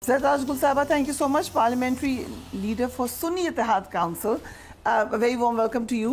Zertaaj Gul Sahaba, thank you so much. Parliamentary leader for Sunni Ittihad Council. A very warm welcome to you.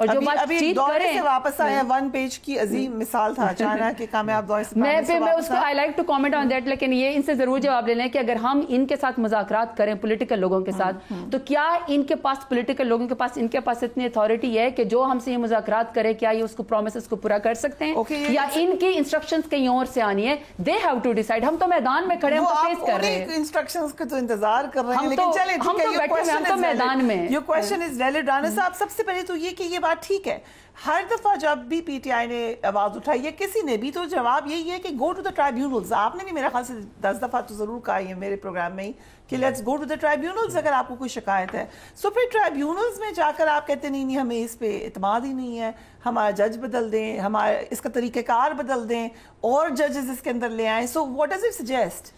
اور جو بات چیت دورے سے واپس آئے 1 پیج کی عظیم مثال تھا چائنا کے کامیاب دورے سے میں اس کو I like to comment on that, لیکن یہ ان سے ضرور جواب لے لیں کہ اگر ہم ان کے ساتھ مذاکرات کریں پولیٹیکل لوگوں کے ساتھ، تو کیا ان کے پاس پولیٹیکل لوگوں کے پاس ان کے پاس اتنی اتھارٹی ہے کہ جو ہم سے یہ مذاکرات کرے، کیا یہ اس کو پرومسز کو پورا کر سکتے ہیں، یا ان کی انسٹرکشنز کہیں اور سے آنی ہے؟ They have to decide. ہم تو میدان میں کھڑے ہم تو فیس کر رہے ہیں، انسٹرکشنز کا تو انتظار کر رہے ہیں، لیکن چلیں ہم تو بیٹھے ہیں، ہم تو میدان میں. یہ کویسچن از ویلڈ. رانا صاحب، سب سے پہلے تو یہ کہ یہ بات ٹھیک ہے، ہر دفعہ جب بھی پی ٹی آئی نے آواز اٹھائی ہے کسی نے بھی، تو جواب یہی ہے کہ گو ٹو دا ٹرائیبیونلز. آپ نے بھی میرا خیال سے 10 دفعہ تو ضرور کہا ہے میرے پروگرام میں ہی کہ let's go to the tribunals اگر آپ کو کوئی شکایت ہے. سو پھر ٹرائیبیونلز میں جا کر آپ کہتے نہیں ہمیں اس پہ اعتماد ہی نہیں ہے، ہمارا جج بدل دیں، ہمارا اس کا طریقہ کار بدل دیں اور ججز اس کے اندر لے آئیں. So what does it suggest?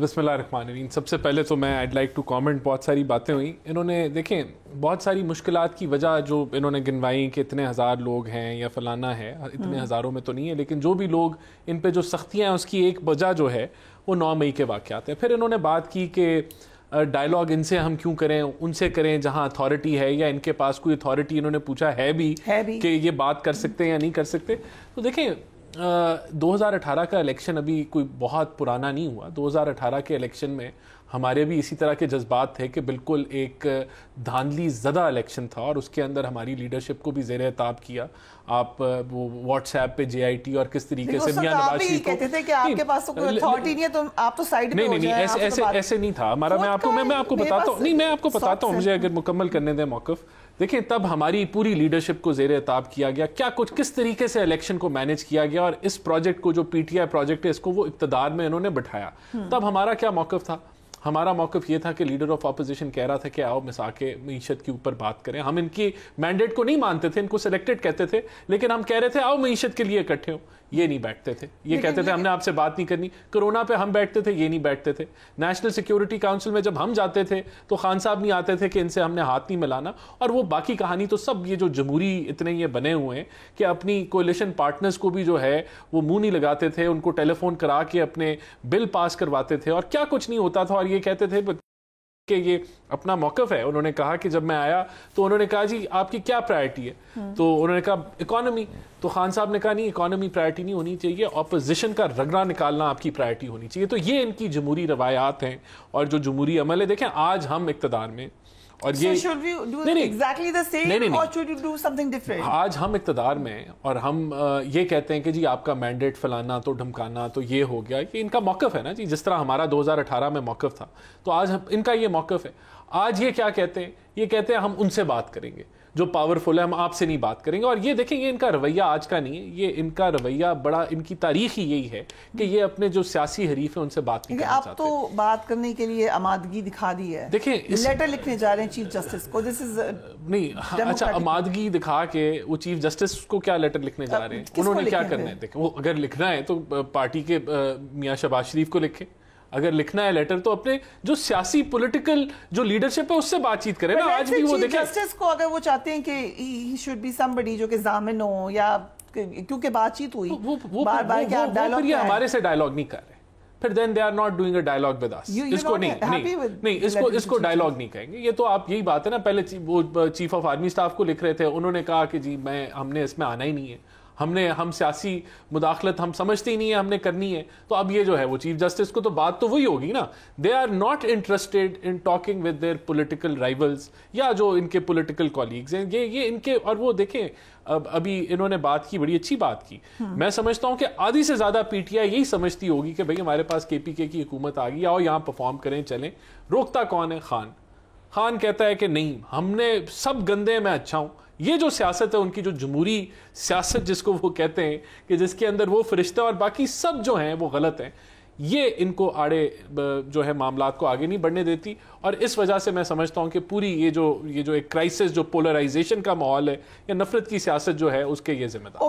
بسم اللہ الرحمن الرحیم. سب سے پہلے تو میں آئیڈ لائک ٹو کامنٹ، بہت ساری باتیں ہوئیں. انہوں نے دیکھیں بہت ساری مشکلات کی وجہ جو انہوں نے گنوائیں کہ اتنے ہزار لوگ ہیں یا فلانا ہے، اتنے ہزاروں میں تو نہیں ہے، لیکن جو بھی لوگ ان پہ جو سختیاں ہیں اس کی ایک وجہ جو ہے وہ 9 مئی کے واقعات ہیں. پھر انہوں نے بات کی کہ ڈائلاگ ان سے ہم کیوں کریں، ان سے کریں جہاں اتھارٹی ہے، یا ان کے پاس کوئی اتھارٹی انہوں نے پوچھا ہے بھی کہ یہ بات کر سکتے ہیں یا نہیں کر سکتے. تو دیکھیں 2018 کا الیکشن ابھی کوئی بہت پرانا نہیں ہوا. 2018 کے الیکشن میں ہمارے بھی اسی طرح کے جذبات تھے کہ بالکل ایک دھاندلی زدہ الیکشن تھا، اور اس کے اندر ہماری لیڈرشپ کو بھی زیر اعتاب کیا. آپ وہ واٹس ایپ پہ جے آئی ٹی اور کس طریقے سے میاں نواز شریف کہتے تھے کہ آپ کے پاس کوئی اتھارٹی نہیں ہے تو آپ تو سائیڈ پہ ہو جائیں. نہیں ایسے نہیں تھا ہمارا. میں آپ کو بتاتا ہوں، نہیں میں آپ کو بتاتا ہوں، مجھے اگر مکمل کرنے دیں موقف. دیکھیں تب ہماری پوری لیڈرشپ کو زیر اعتاب کیا گیا، کیا کچھ کس طریقے سے الیکشن کو مینیج کیا گیا، اور اس پروجیکٹ کو جو پی ٹی آئی پروجیکٹ ہے اس کو وہ اقتدار میں انہوں نے بٹھایا. تب ہمارا کیا موقف تھا؟ ہمارا موقف یہ تھا کہ لیڈر آف اپوزیشن کہہ رہا تھا کہ آؤ مساکے معیشت کے اوپر بات کریں. ہم ان کی مینڈیٹ کو نہیں مانتے تھے، ان کو سلیکٹڈ کہتے تھے، لیکن ہم کہہ رہے تھے آؤ معیشت کے لیے اکٹھے ہو. یہ نہیں بیٹھتے تھے، یہ کہتے تھے ہم نے آپ سے بات نہیں کرنی. کرونا پہ ہم بیٹھتے تھے، یہ نہیں بیٹھتے تھے. نیشنل سیکیورٹی کاؤنسل میں جب ہم جاتے تھے تو خان صاحب نہیں آتے تھے کہ ان سے ہم نے ہاتھ نہیں ملانا. اور وہ باقی کہانی تو سب یہ جو جمہوری اتنے یہ بنے ہوئے ہیں کہ اپنی کولیشن پارٹنرز کو بھی جو ہے وہ منہ نہیں لگاتے تھے، ان کو ٹیلی فون کرا کے اپنے بل پاس کرواتے تھے اور کیا کچھ نہیں ہوتا تھا. اور یہ کہتے تھے کہ یہ اپنا موقف ہے. انہوں نے کہا کہ جب میں آیا تو انہوں نے کہا جی آپ کی کیا پرائرٹی ہے، تو انہوں نے کہا اکانومی. تو خان صاحب نے کہا نہیں اکانومی پرائرٹی نہیں ہونی چاہیے، اپوزیشن کا رگڑا نکالنا آپ کی پرائرٹی ہونی چاہیے. تو یہ ان کی جمہوری روایات ہیں اور جو جمہوری عمل ہے. دیکھیں آج ہم اقتدار میں، اور یہ آج ہم اقتدار میں اور ہم یہ کہتے ہیں کہ جی آپ کا مینڈیٹ فلانا تو ڈھمکانا تو یہ ہو گیا. یہ ان کا موقف ہے نا جی، جس طرح ہمارا 2018 میں موقف تھا تو آج ان کا یہ موقف ہے. آج یہ کیا کہتے ہیں؟ یہ کہتے ہیں ہم ان سے بات کریں گے جو پاورفل ہے، ہم آپ سے نہیں بات کریں گے. اور یہ دیکھیں یہ ان کا رویہ آج کا نہیں ہے، یہ ان کا رویہ بڑا، ان کی تاریخ ہی یہی ہے کہ یہ اپنے جو سیاسی حریف ہیں ان سے بات نہیں کرنا چاہتے. آپ تو بات کرنے کے لیے آمادگی دکھا دی ہے. دیکھیں لیٹر لکھنے جا رہے ہیں چیف جسٹس کو، دس از نہیں اچھا آمادگی دکھا کے وہ چیف جسٹس کو کیا لیٹر لکھنے جا رہے ہیں؟ انہوں نے کیا کرنا ہے؟ دیکھیں وہ اگر لکھنا ہے تو پارٹی کے میاں شہباز شریف کو لکھیں. اگر لکھنا ہے لیٹر تو اپنے جو سیاسی پولیٹیکل جو لیڈرشپ ہے اس سے بات چیت کریں نا. آج بھی وہ دیکھیں جسٹس کو اگر وہ چاہتے ہیں کہ ہی شوڈ بی somebody جو کہ ضامن ہو، یا کیونکہ بات چیت ہوئی بار بار کہ آپ ڈائلاگ یہ ہمارے سے ڈائلاگ نہیں کر رہے، پھر then they are not doing a dialogue with us. اس کو نہیں اس کو ڈائلاگ نہیں کہیں گے. یہ تو آپ یہی بات ہے نا، پہلے وہ چیف آف آرمی اسٹاف کو لکھ رہے تھے، انہوں نے کہا کہ جی ہم نے اس میں آنا ہی نہیں ہے، ہم سیاسی مداخلت ہم سمجھتے ہی نہیں ہے، ہم نے کرنی ہے. تو اب یہ جو ہے وہ چیف جسٹس کو تو بات تو وہی ہوگی نا. They are not interested in talking with their political rivals یا جو ان کے پولیٹیکل کولیگز ہیں. یہ ان کے، اور وہ دیکھیں ابھی انہوں نے بات کی، بڑی اچھی بات کی. میں سمجھتا ہوں کہ آدھی سے زیادہ پی ٹی آئی یہی سمجھتی ہوگی کہ بھئی ہمارے پاس کے پی کے کی حکومت آ گئی، آؤ یہاں پرفارم کریں چلیں. روکتا کون ہے؟ خان کہتا ہے کہ نہیں ہم نے سب گندے میں اچھا ہوں. یہ جو سیاست ہے ان کی، جو جمہوری سیاست جس کو وہ کہتے ہیں کہ جس کے اندر وہ فرشتے اور باقی سب جو ہیں وہ غلط ہیں، یہ ان کو آڑے جو ہے معاملات کو آگے نہیں بڑھنے دیتی. اور اس وجہ سے میں سمجھتا ہوں کہ پوری یہ جو ایک کرائسس، جو پولرائزیشن کا ماحول ہے یا نفرت کی سیاست جو ہے، اس کے یہ ذمہ دار